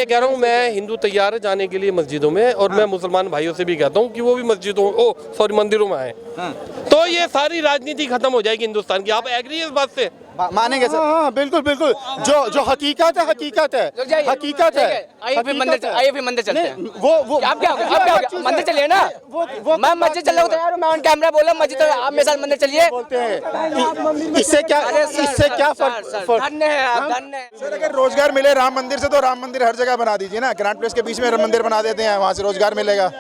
ये कह रहा हूँ, मैं हिंदू तैयार है जाने के लिए मस्जिदों में, और मैं मुसलमान भाइयों से भी कहता हूँ कि वो भी मंदिरों में आए। तो ये सारी राजनीति खत्म हो जाएगी हिंदुस्तान की। आप एग्री है इस बात से? मानेंगे सर? हाँ बिल्कुल बिल्कुल, जो हकीकत है हकीकत है हकीकत है। आइए फिर मंदिर चलते हैं। वो आप क्या मंदिर चलिए ना। मैं मस्जिद चल रहा हूँ यार, मैं ऑन कैमरा बोला मस्जिद, आप मेरे साथ मंदिर चलिए। बोलते हैं इससे क्या फर्क? धन्य है आप, धन्य है। सर अगर रोजगार मिले राम मंदिर से तो राम मंदिर हर जगह बना दीजिए ना। ग्रैंड प्लेस के बीच में मंदिर बना देते हैं, वहाँ से रोजगार मिलेगा।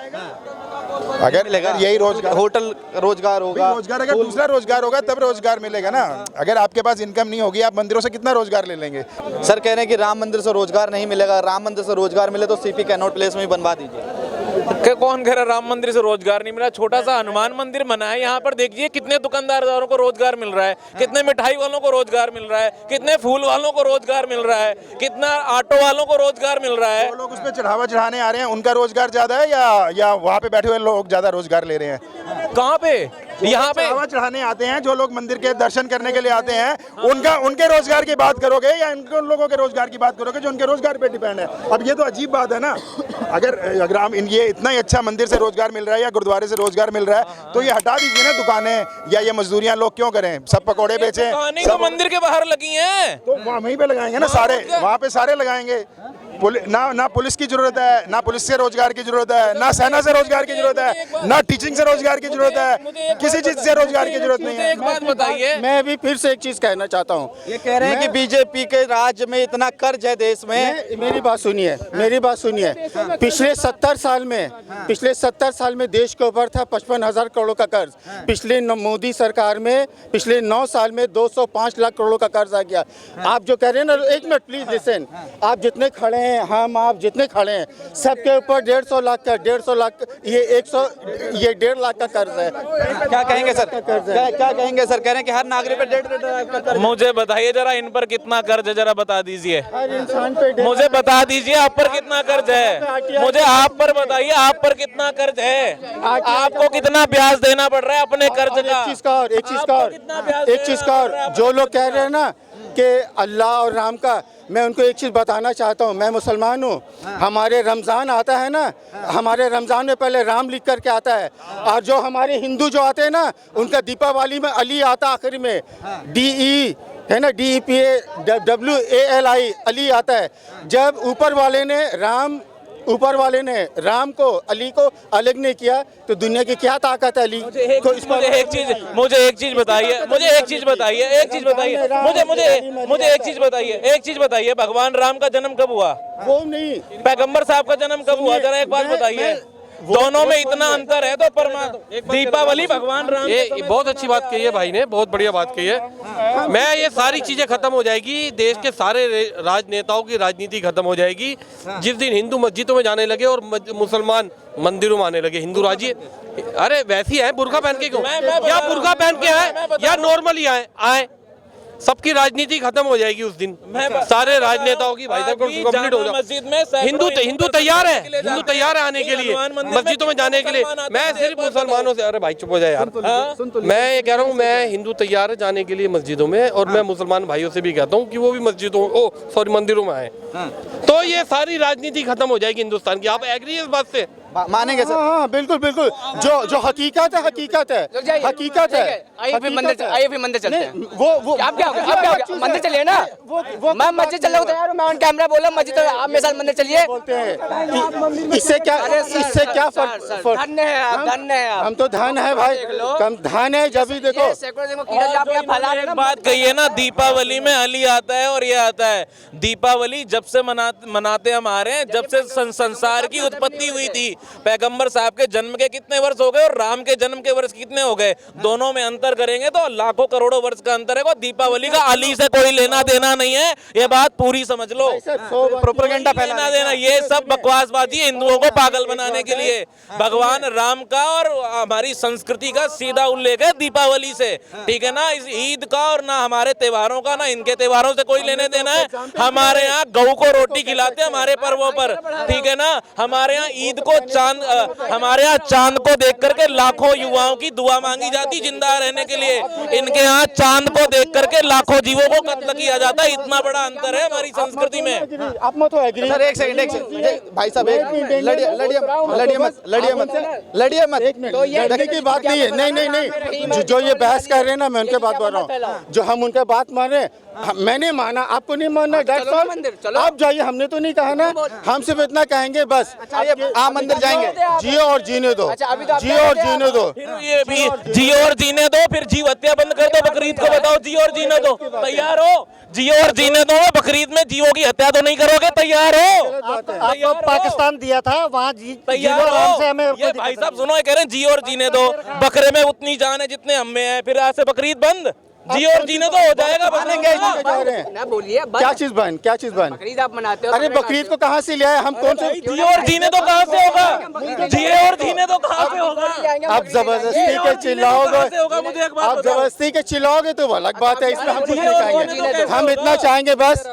अगर यही रोजगार, होटल रोजगार होगा, रोजगार अगर दूसरा रोजगार होगा तब रोजगार मिलेगा ना। अगर आपके पास इनकम नहीं होगी, आप मंदिरों से कितना रोजगार ले लेंगे? सर कह रहे हैं कि राम मंदिर से रोजगार नहीं मिलेगा, राम मंदिर से रोजगार मिले तो सीपी कैनॉट प्लेस में ही बनवा दीजिए। कौन कह रहा राम मंदिर से रोजगार नहीं मिला? छोटा सा हनुमान मंदिर बना है, यहाँ पर देखिए कितने दुकानदारों को रोजगार मिल रहा है, कितने मिठाई वालों को रोजगार मिल रहा है, कितने फूल वालों को रोजगार मिल रहा है, कितना ऑटो वालों को रोजगार मिल रहा है। जो लोग उसमें चढ़ावा चढ़ाने आ रहे हैं उनका रोजगार ज्यादा है या वहाँ पे बैठे हुए लोग ज्यादा रोजगार ले रहे हैं? कहाँ पे? यहाँ पे चढ़ावा चढ़ाने आते हैं जो लोग मंदिर के दर्शन करने के लिए आते हैं, उनके रोजगार की बात करोगे या उन लोगों के रोजगार की बात करोगे जो उनके रोजगार पे डिपेंड है? अब ये तो अजीब बात है ना। अगर हम ये इतना ही अच्छा मंदिर से रोजगार मिल रहा है या गुरुद्वारे से रोजगार मिल रहा है तो ये हटा दीजिए ना दुकानें, या ये मजदूरियां लोग क्यों करें? सब पकौड़े बेचें, सब मंदिर के बाहर लगी हैं तो वहीं पे लगाएंगे ना सारे, वहाँ पे सारे लगाएंगे। ना पुलिस की जरूरत है, ना पुलिस से रोजगार की जरूरत है, ना सेना से रोजगार की जरूरत है, ना टीचिंग से रोजगार की जरूरत है, किसी चीज से रोजगार की जरूरत नहीं है। एक बात बताइए, मैं भी फिर से एक चीज कहना चाहता हूँ। ये कह रहे हैं कि बीजेपी के राज्य में इतना कर्ज है देश में। मेरी बात सुनिए, पिछले 70 साल में देश के ऊपर था 55,000 करोड़ का कर्ज। पिछले मोदी सरकार में पिछले 9 साल में 205 लाख करोड़ का कर्ज आ गया। आप जो कह रहे हैं ना, एक मिनट प्लीज लिसन, आप जितने खड़े हैं, हम आप जितने खड़े हैं, सबके ऊपर 150 लाख का, 150 लाख, ये 1.5 लाख का कर्ज है। क्या कहेंगे सर? क्या कहेंगे सर? कह रहे हैं कि हर नागरिक पे 1.5 लाख का कर्ज। मुझे बताइए जरा इन पर कितना कर्ज है, जरा बता दीजिए। हर इंसान पे मुझे बता दीजिए आप पर कितना कर्ज है। मुझे आप पर बताइए, आप पर कितना कर्ज है, आपको कितना ब्याज देना पड़ रहा है अपने कर्ज का। एक चीज का और जो लोग कह रहे हैं ना कि अल्लाह और राम का, मैं उनको एक चीज़ बताना चाहता हूँ। मैं मुसलमान हूँ, हमारे रमज़ान आता है ना, हमारे रमज़ान में पहले राम लिख करके आता है, और जो हमारे हिंदू जो आते हैं ना, उनका दीपावली में अली आता आखिर में, DE है ना, DEPAWALI अली आता है। जब ऊपर वाले ने राम को, अली को अलग नहीं किया तो दुनिया की क्या ताकत है? अली मुझे एक चीज बताइए, भगवान राम का जन्म कब हुआ? वो नहीं, पैगंबर साहब का जन्म कब हुआ? जरा एक बात बताइए। दोनों में इतना अंतर है तो दीपावली भगवान राम। ये बहुत अच्छी बात कही है भाई ने, बहुत बढ़िया बात कही है। मैं ये सारी चीजें खत्म हो जाएगी, देश के सारे राजनेताओं की राजनीति खत्म हो जाएगी जिस दिन हिंदू मस्जिदों में जाने लगे और मुसलमान मंदिरों में आने लगे। हिंदू राज्य, अरे वैसी है, बुर्का पहन के क्यों, या बुर्का पहन के आए या नॉर्मली आए, सबकी राजनीति खत्म हो जाएगी उस दिन। सारे राजनेताओं की भाई साहब कंप्लीट हो जाए। हिंदू तैयार है, हिंदू तैयार है आने के लिए, मस्जिदों में जाने के लिए। मैं सिर्फ मुसलमानों से, अरे भाई चुप हो जाए यार। मैं ये कह रहा हूँ, मैं हिंदू तैयार है जाने के लिए मस्जिदों में, और मैं मुसलमान भाइयों से भी कहता हूँ कि वो भी मंदिरों में आए। तो ये सारी राजनीति खत्म हो जाएगी हिंदुस्तान की। आप एग्री है इस बात से? मानेंगे सर? हाँ बिल्कुल बिल्कुल, जो हकीकत है हकीकत है। आइए फिर मंदिर चलते हैं। वो आप क्या मंदिर चलिए ना। मैं मस्जिद चल रहा हूँ यार, मैं ऑन कैमरा बोला मस्जिद, आप मेरे साथ मंदिर चलिए। बोलते हैं इससे क्या फर्क? धन्य है आप, धन्य है आप। हम तो धन है भाई, कम धन है। जब भी देखो एक बात कही है ना, दीपावली में अली आता है और ये आता है। दीपावली जब से मनाते हम आ रहे हैं, जब से संसार की उत्पत्ति हुई थी। पैगंबर साहब के जन्म के कितने वर्ष हो गए और राम के जन्म के वर्ष कितने हो गए? दोनों में अंतर करेंगे तो लाखों करोड़ों वर्ष का अंतर है। दीपावली का अली से कोई लेना देना नहीं है, ये बात पूरी समझ लो। प्रोपेगेंडा फैलाना देना, ये सब बकवासबाजी हिंदुओं को पागल बनाने के लिए। भगवान राम का और हमारी संस्कृति का सीधा उल्लेख है दीपावली से, ठीक है ना। इस ईद का और ना हमारे त्योहारों का, ना इनके त्योहारों से कोई लेने देना है। हमारे यहाँ गऊ को रोटी खिलाते हैं हमारे पर्वों पर, ठीक है ना। हमारे यहाँ ईद को चांद को देख करके लाखों युवाओं की दुआ मांगी जाती जिंदा रहने के लिए। इनके यहाँ चांद को देख करके लाखों जीवों को कत्ल किया जाता है। इतना बड़ा अंतर है हमारी संस्कृति में। आप मत हो एग्री सर एक सेकंड भाई साहब लड़िए मत लड़ने की बात नहीं है। नहीं जो ये बहस कर रहे हैं ना, मैं उनके बात बोल रहा हूँ। जो हम उनके बात मान रहे हैं, मैंने माना, आपको नहीं मानना, डेट्स ऑल। आप जाइए, हमने तो नहीं कहा ना, हम सिर्फ इतना कहेंगे बस। आप मंदिर जाएंगे, जियो और जीने दो, जियो और जीने दो। ये भी जियो और जीने दो, फिर जीव हत्या बंद कर दो। बकरीद को बताओ जियो और जीने दो, तैयार हो? जियो और जीने दो, बकरीद में जीवों की हत्या तो नहीं करोगे, तैयार हो? आपको पाकिस्तान दिया था, वहाँ तैयार हो? ये भाई साहब सुनो, ये कह रहे हैं जियो और जीने दो, बकरे में उतनी जान है जितने हम में है, फिर आज से बकरीद बंद? जियो और जीने तो हो जाएगा। ना बोलिए, क्या चीज बन, क्या चीज बन? बकरीद आप मनाते हो? अरे बकरीद को कहाँ से लिया है? हम कौन से जियो और जीने तो कहाँ से होगा? जियो और जीने तो कहाँ से होगा? आप जबरदस्ती के चिल्लाओगे, मुझे एक बात आप जबरदस्ती के चिल्लाओगे तो वो अलग बात है। इसमें हम कुछ नहीं कहेंगे। हम इतना चाहेंगे बस,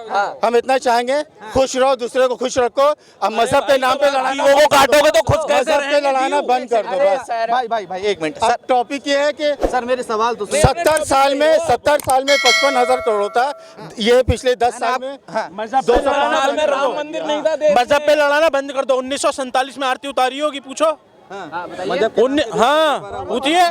हम इतना चाहेंगे, खुश रहो, दूसरे को खुश रखो। अब मजहब के नाम पे लड़ाना, वो काटोगे तो खुद कैसे मजहब पे लड़ाना बंद कर दो बस। भाई एक मिनट अब टॉपिक ये है कि सर मेरे सवाल तो 70 साल में 55,000 करोड़ था। ये पिछले 10 साल में 205 साल में राम मंदिर नहीं था। मजहब पे लड़ाना बंद कर दो। 1947 में आरती उतारी होगी, पूछो। हाँ पूछिए।